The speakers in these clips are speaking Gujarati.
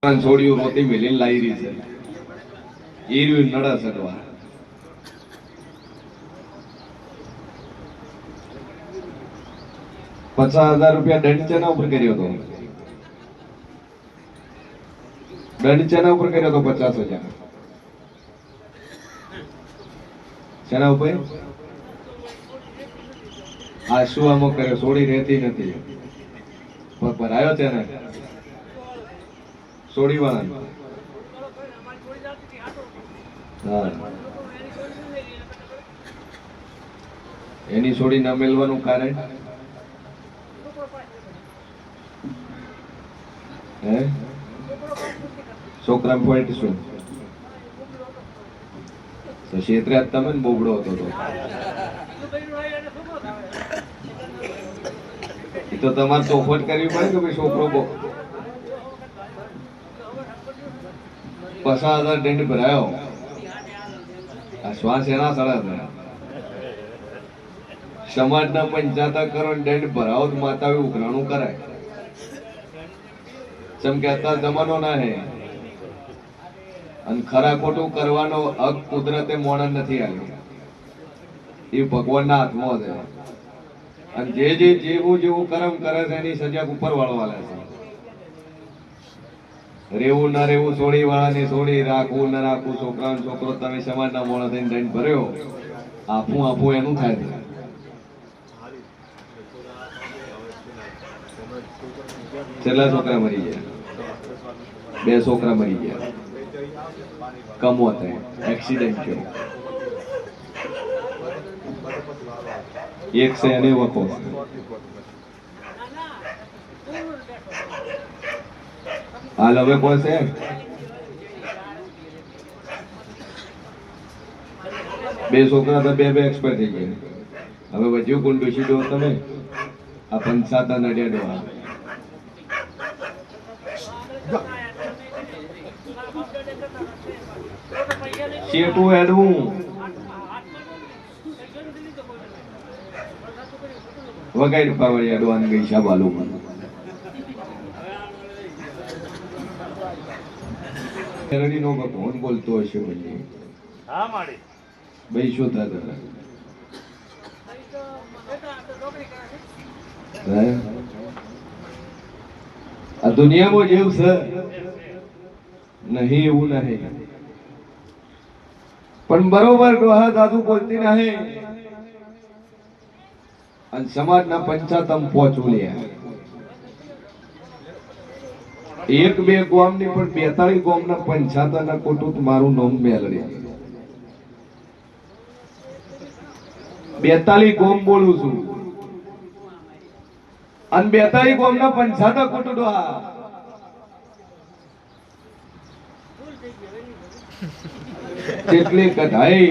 છોડ્યું રોતી મેલીને લાવી રહી છે એ રહ્યું નડા સગવા 50,000 રૂપિયા દંડ ચેના ઉપર કર્યો હતો? દંડ ચેના ઉપર કર્યો હતો? 50,000 શેના ઉપર? આ શું આમાં કર્યો? છોડી રહેતી નથી પર આવ્યો છે ને છોડી વાળા. હા, એની છોડી ના મેળવાનું કારણ હે? છોકરા પોઈન્ટ શું તો ક્ષેત્રે તમે ને બોબડો હતો તો તમારે ચોખવટ કરવી પડે કે ભાઈ છોકરો 50,000 દંડ ભરાયો. આ શ્વાસ એના સળા સમાજના 75 કરોડ દંડ ભરાવો તો માતા ઉઘરાણું કરાય. જેમ કે અત્યારે જમાનો ના હે અને ખરા ખોટું કરવાનો હક કુદરતે મોણસ નથી આવ્યો, એ ભગવાનના હાથમાં છે. અને જે જેવું જેવું કર્મ કરે છે એની સજા ઉપર વાળવા છે. રેવું ના રેવું છોડી વાળાની છોડી, રાખવું ના રાખવું છોકરા છોકરો, તમે સમાજના મોણસ થઈને દંડ ભર્યો, આપું એનું થાય છે. છેલ્લા છોકરા મરી ગયા, 2 છોકરા મરી ગયા, કમોત એક્સિડન્ટ થયો. એક છે એને વખો. હાલ હવે કોણ છે? બે છોકરા તો બે એક્સપર્ટ થઈ ગયા. હવે વધ્યું કોણ? ડોશી ડો તમે આ 55 નડિયા ડો શેઠું હેડવું વગાડી પાવડી અડવાન ગઈ શાબાલું. નો ભગવાન બોલતો હશે ભાઈ. હા માડી ભાઈ શું થતા આ દુનિયામાં જેવું છે નહીં એવું નહીં. પણ બરોબર ડોહા દાદુ બોલતી નહીં અને સમાજના 55 પહોંચવું લે. 1-2 ગામ ની પણ 42 ગામના 55 ના કુટુંબ મારું નામ મેલડી. 42 ગામ બોલું છું અને 42 ગામના 55 કુટુંબ જેટલી કઢાઈ,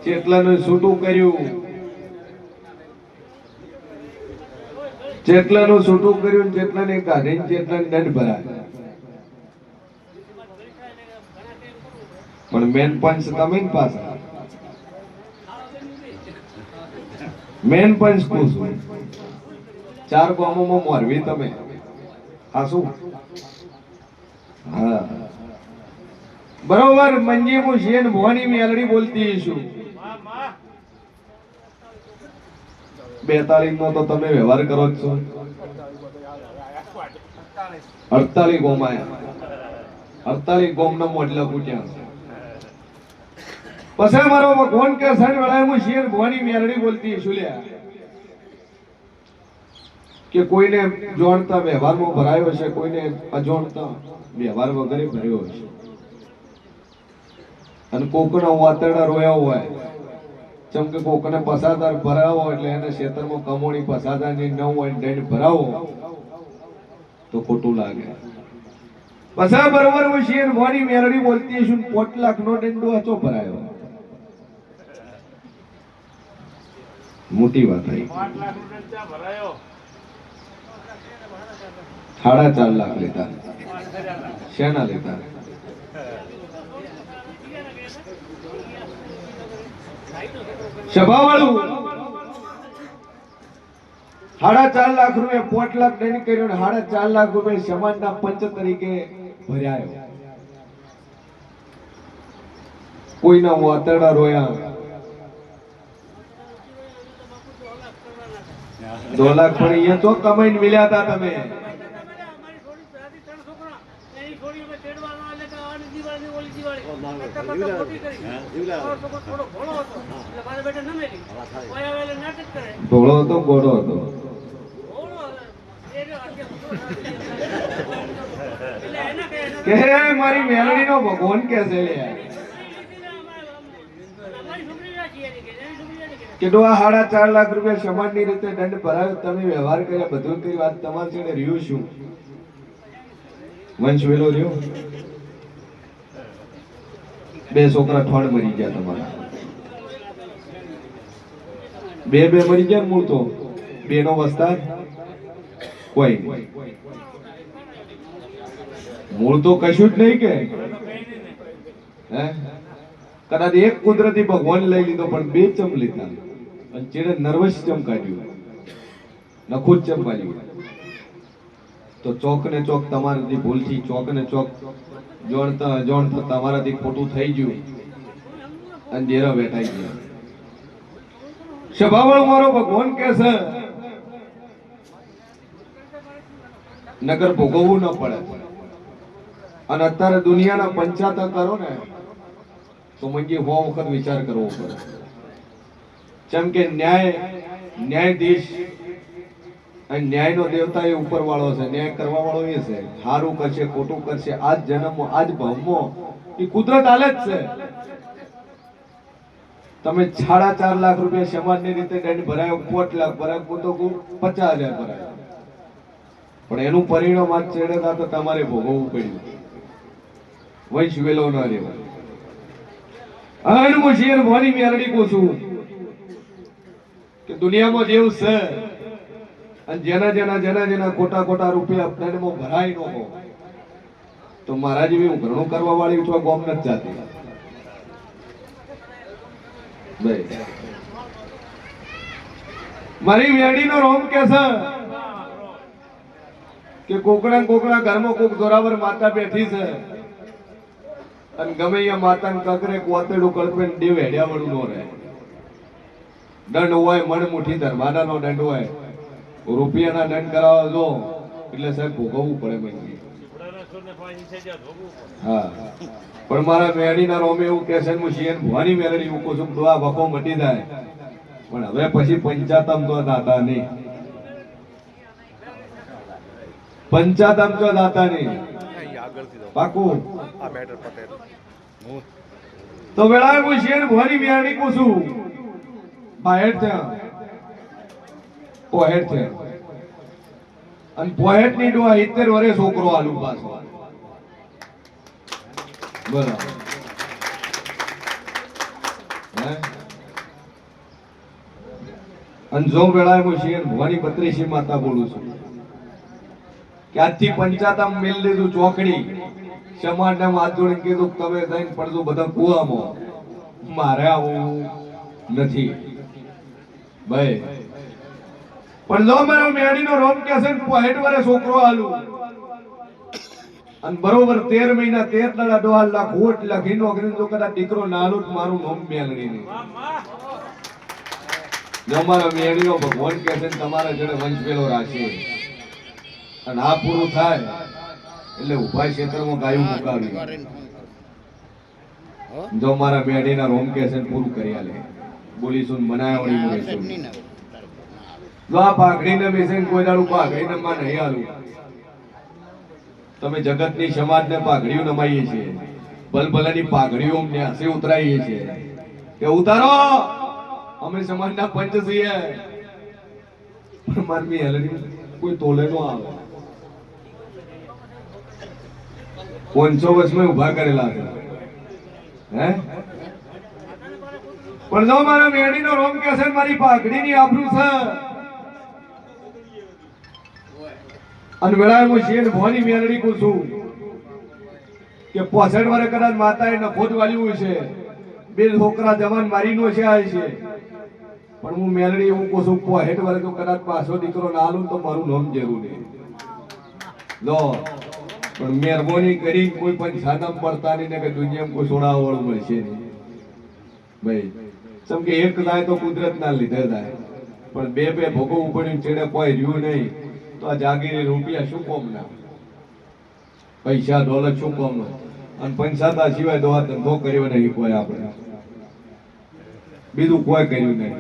જેટલાનું છૂટું કર્યું, જેટલાનું છૂટું કર્યું, જેટલાને કાઢીને જેટલાને દંડ ભરાય. પણ મેન પંચ તમે પાછા મેન પંચ પૂછું 4 ગામોમાં મોરવી તમે આ શું? હા બરોબર. મંજી હું શેન ભવાની મેલડી બોલતી છું. 42 નો તો તમે વ્યવહાર કરો જ છો. 48 ગોમ આયા, 48 ગોમ નો મોડલા પૂટ્યા. પછી મારો ભગવાન કે સણ વેળાએ હું શેન ભવાની મેલડી બોલતી છું લ્યા કે કોઈને જોણતા વ્યવહારમાં ભરાયો છે, કોઈને અજોણતા વ્યવહાર વગરે ભર્યો છે. અને કોકના વાતરડા રોયા હોય જેમ કે કોકને 50,000 ભરાવો એટલે એને ક્ષેત્રમાં કમોણી 50,000 ની 9 હોય દંડ ભરાવો તો ખોટું લાગે. પછી બરોબર હું શેર ભવાની મેલડી બોલતી છું. 5 લાખ નો દંડો હતો ભરાયો. મોટી વાત આવી. 4.5 લાખ લેતા. શેના લેતા? સભા વાળું 4.5 લાખ રૂપિયા 5 લાખ દંડ કર્યો ને 4.5 લાખ રૂપિયા સમાજના પંચ તરીકે ભર્યાયો. કોઈના વાતરડા રોયા, 2 લાખ પણ અહીંયા તો કમાઈને મિલ્યા હતા તમે. ભોળો હતો ગોળો હતો. કે મારી મેલડીનો ભગવાન કે છે કીધું આ 4.5 લાખ રૂપિયા સમાજની રીતે દંડ ભરાયો, તમે વ્યવહાર કર્યા, બધું કરી, વાત તમારી જોડે રહ્યું શું? વંશ વેલો રહ્યો. 2 છોકરા ઠોડ મરી ગયા તમારા, 2 મરી ગયા. મૂળ તો 2 નો વસ્તાર કોઈ, મૂળ તો કશું જ નહીં કે હે. કદાચ એક કુદરતી ભગવાન લઈ લીધો પણ 2 ચમ લીધા, અને ચેડે નર્વસ ચમ કાઢ્યું, નખું જ ચમ કાઢ્યું. તો ચોક ને ચોક તમારાથી ભૂલથી, ચોક ને ચોક જોણતા જોણતા તમારાથી ખોટું થઈ ગયું, અને ડેરા બેઠાઈ ગયા. સ્વભાવળ મારો ભગવાન કે છે નગર ભોગવવું ન પડે. અને અત્યારે દુનિયાના પંચાયત કરો ને તો મંગી 100 વખત વિચાર કરવો પડે. જેમ કે ન્યાયાધીશ અને ન્યાયનો દેવતા એ ઉપર વાળો છે, ન્યાય કરવા વાળો એ છે. સારું કરશે ખોટું કરશે, આજ જન્મમાં આજ ભાવમાં એ કુદરત હાલે જ છે. તમે 4.5 લાખ રૂપિયા સમાજની રીતે દંડ ભરાયો, 5 લાખ ભરાયો, તો 50,000 ભરાયો, પણ એનું પરિણામ આજ ચેડે તો તમારે ભોગવવું પડ્યું. વંશ વેલો ન રહેવાય. હું શેર ભવાની મેલડી કહું છું કે દુનિયામાં જેવું છે, અને જેના ખોટા રૂપિયા દંડમાં ભરાય ન હો, તો મારા જેવી હું ઘણું કરવા વાળી છું, ગોમ નથી જાતી. મારી મેડીનો રોમ કે છે કે કોકડા ઘરમાં કોક જોરાવર માતા બેઠી છે, અને ગમે અહીંયા માતાને કકરે કોતેડું કળપે દેવ હેડ્યા વળું નો રહે. દંડ હોય મણ મુઠ્ઠી ધર્માદાનો દંડ હોય, રૂપિયાના દંડ કરાવવા જો એટલે સાહેબ ભોગવવું પડે મને. હા, પણ મારા મેડીના રોમે એવું કે છે, હું શિયન ભવાની મેલડી હું કહું છું, આ વખો મટી જાય, પણ હવે પછી પંચાતમ તો દાતા નહીં, પંચાતમ તો દાતા નહીં. પાકું તો વેળા હું શિયન ભવાની મેલડી કહું છું, બાહેર થયા પોહેટ છે, અને પોહેટ ની ડોહા 70 વર્ષે છોકરો આલુ પાછો. બરાબર. અને જો વેળાએ હું શિયન ભવાની 32 માતા બોલું છું કે આજથી પંચાયતમ મેલ લીધું ચોકડી, સમાજના હાથ જોડીને કીધું તમે જઈને પડજો બધા કુવામાં, મારે આવું નથી ભાઈ. પણ જો મારો મેડીનો રોમ કે છે 65 વર્ષે છોકરો આલું, અને બરોબર 13 મહિના 13 દાડા 2 લાખ ખોટ લખીનો અગ્નિ જો કદાચ દીકરો નાલું મારું નામ મેલડી નહીં. જો મારો મેડીનો ભગવાન કે છે તમારા જોડે વંશ પેલો રાખે, અને આ પૂરું થાય એટલે ઉભા ક્ષેત્રમાં ગાયું મુકાવી. જો મારા મેડીના રોમ કે છે પૂરું કરી આલે, બોલીશું મનાવડી બોલીશું. જો આ પાઘડીને બેસે કોઈ દાડું પાઘડીને માં નહીં આલું. તમે જગતની સમાજને પાઘડીઓ નમાઈએ છીએ, ભલભલાની પાઘડીઓ ન્યાસે ઉતરાઈએ છીએ કે ઉતારો અમે સમાજના પંચ છીએ, પણ મારી હેલડી કોઈ તોલે નો આવે. 500 વર્ષમાં ઉભા કરેલા છે હે. પણ જો મારા મેડીનો રોમ કે છે મારી પાઘડીની આબરૂ છે, અને વેળાએ હું શેર ભવાની મેલડી કહું છું કે 65 વર્ષે કદાચ માતાએ નફોદ વાળ્યું છે, 2 છોકરા જવાન મારીનો છે આ છે, પણ હું મેલડી એવું કહું છું 65 વર્ષે કદાચ પાછો દીકરો ના આલું તો મારું નામ જરૂર નહીં. લો પણ મહેરબાની કરી કોઈ પણ સાદમ પડતા નહીં ને કે દુનિયામાં કોઈ સોડાવા વાળું મળશે નહીં ભાઈ. કેમ કે એક થાય તો કુદરતના લીધે થાય, પણ બે બે ભોગવવું પડ્યું છેડે કોઈ રહ્યું નહીં તો આ જાગીરી રૂપિયા શું કોમના, પૈસા દોલત શું કોમના, અને પંચાતા સિવાય દવા ધંધો કર્યો નહીં કોઈ આપણે, બીજું કોઈ કર્યું નહીં.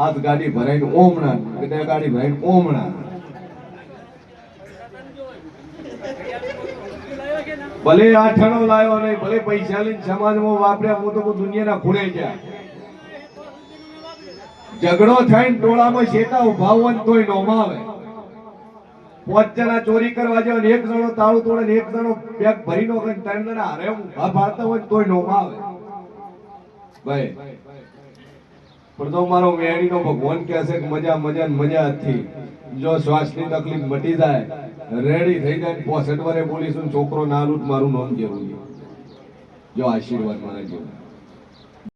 આજ ગાડી ભરાઈને ઓમણા, કદાચ ગાડી ભરાઈને ઓમણા, ભલે આઠણો લાવ્યો નહીં, ભલે પૈસા લઈને સમાજમાં વાપર્યા, હું તો દુનિયાના ખૂણે ગયા. ઝઘડો થઈને ટોળામાં શેતા ઉભા હોય ને તોય નોમાં આવે. 5 જણા ચોરી કરવા જાય ને એક જણો તાળું તોડે ને એક જણો બેગ ભરી નો કરે, 3 જણા હારે ઉભા પાડતા હોય તોય નોમાં આવે ભાઈ. પણ તો મારો વેણીનો ભગવાન કહે છે કે મજા મજા ને મજા હતી. જો શ્વાસની તકલીફ મટી જાય, રેડી થઈ જાય, 65 વર્ષે બોલીશું છોકરો ના લૂટ મારું નામ જેવું, જો આશીર્વાદ મારા જેવું.